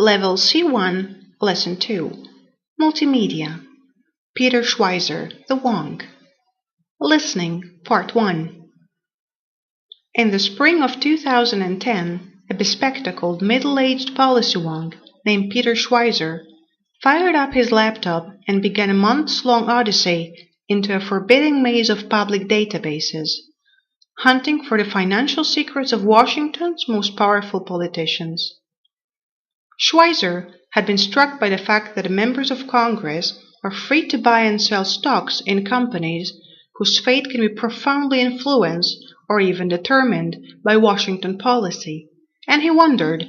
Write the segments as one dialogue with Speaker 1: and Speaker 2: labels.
Speaker 1: Level C1, Lesson 2, Multimedia. Peter Schweizer, The Wong. Listening, Part 1. In the spring of 2010, a bespectacled middle-aged policy wong named Peter Schweizer fired up his laptop and began a months-long odyssey into a forbidding maze of public databases, hunting for the financial secrets of Washington's most powerful politicians. Schweizer had been struck by the fact that the members of Congress are free to buy and sell stocks in companies whose fate can be profoundly influenced or even determined by Washington policy, and he wondered,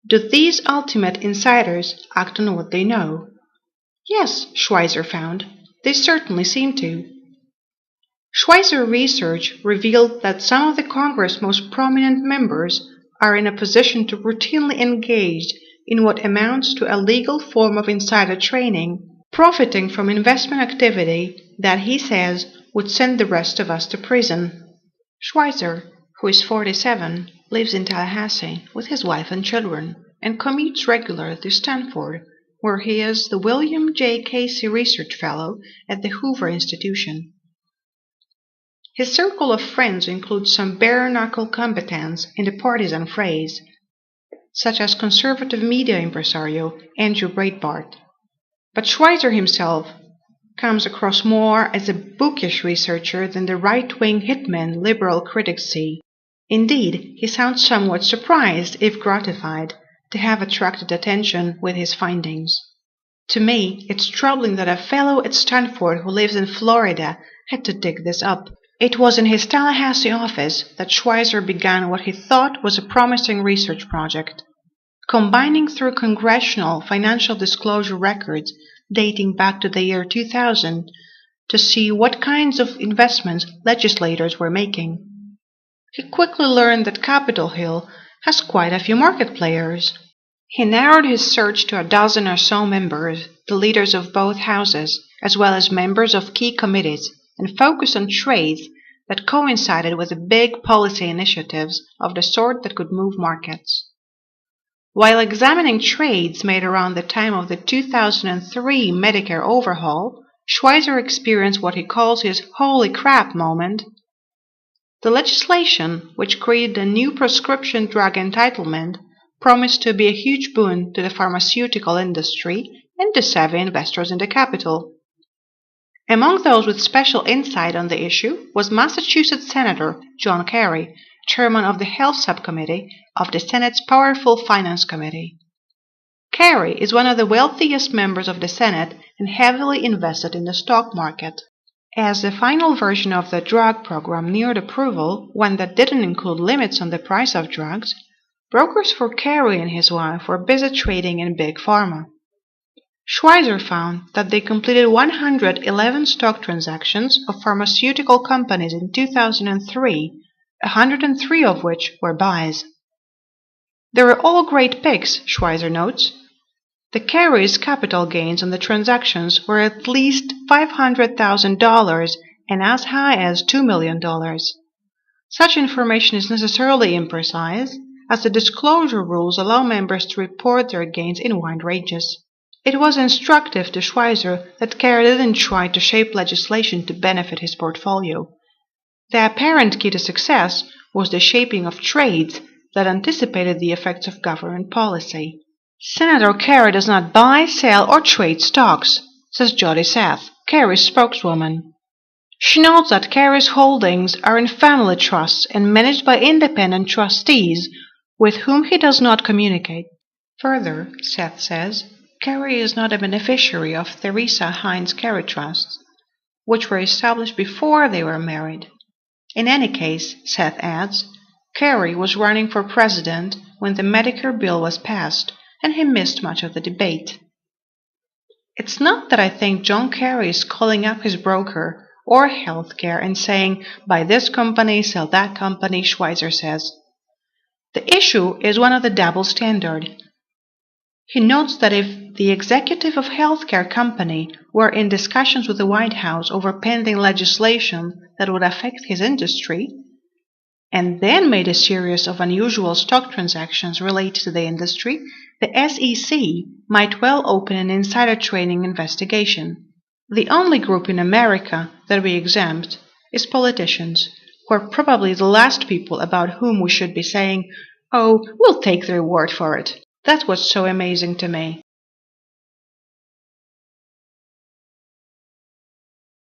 Speaker 1: do these ultimate insiders act on what they know? Yes, Schweizer found, they certainly seem to. Schweizer research revealed that some of the Congress' most prominent members are in a position to routinely engage in what amounts to a legal form of insider trading, profiting from investment activity that he says would send the rest of us to prison. Schweizer, who is 47, lives in Tallahassee with his wife and children and commutes regularly to Stanford, where he is the William J. Casey Research Fellow at the Hoover Institution. His circle of friends includes some bare-knuckle combatants in the partisan phrase, such as conservative media impresario Andrew Breitbart. But Schweizer himself comes across more as a bookish researcher than the right-wing hitman liberal critics see. Indeed, he sounds somewhat surprised, if gratified, to have attracted attention with his findings. To me, it's troubling that a fellow at Stanford who lives in Florida had to dig this up. It was in his Tallahassee office that Schweizer began what he thought was a promising research project, combining through congressional financial disclosure records dating back to the year 2000 to see what kinds of investments legislators were making. He quickly learned that Capitol Hill has quite a few market players. He narrowed his search to a dozen or so members, the leaders of both houses, as well as members of key committees, and focused on trades that coincided with the big policy initiatives of the sort that could move markets. While examining trades made around the time of the 2003 Medicare overhaul, Schweizer experienced what he calls his holy crap moment. The legislation, which created a new prescription drug entitlement, promised to be a huge boon to the pharmaceutical industry and to savvy investors in the capital. Among those with special insight on the issue was Massachusetts Senator John Kerry, chairman of the Health Subcommittee of the Senate's powerful Finance Committee. Kerry is one of the wealthiest members of the Senate and heavily invested in the stock market. As the final version of the drug program neared approval, one that didn't include limits on the price of drugs, brokers for Kerry and his wife were busy trading in big pharma. Schweizer found that they completed 111 stock transactions of pharmaceutical companies in 2003, 103 of which were buys. They were all great picks, Schweizer notes. The Kerry's capital gains on the transactions were at least $500,000 and as high as $2 million. Such information is necessarily imprecise, as the disclosure rules allow members to report their gains in wide ranges. It was instructive to Schweizer that Kerry didn't try to shape legislation to benefit his portfolio. The apparent key to success was the shaping of trades that anticipated the effects of government policy. Senator Kerry does not buy, sell, or trade stocks, says Jody Seth, Kerry's spokeswoman. She notes that Kerry's holdings are in family trusts and managed by independent trustees with whom he does not communicate. Further, Seth says, Kerry is not a beneficiary of Theresa Heinz Kerry trusts, which were established before they were married. In any case, Seth adds, Kerry was running for president when the Medicare bill was passed, and he missed much of the debate. It's not that I think John Kerry is calling up his broker or healthcare and saying, buy this company, sell that company, Schweizer says. The issue is one of the double standard. He notes that if the executive of a healthcare company were in discussions with the White House over pending legislation that would affect his industry, and then made a series of unusual stock transactions related to the industry, the SEC might well open an insider trading investigation. The only group in America that we exempt is politicians, who are probably the last people about whom we should be saying, "Oh, we'll take their word for it." That's what's so amazing to me.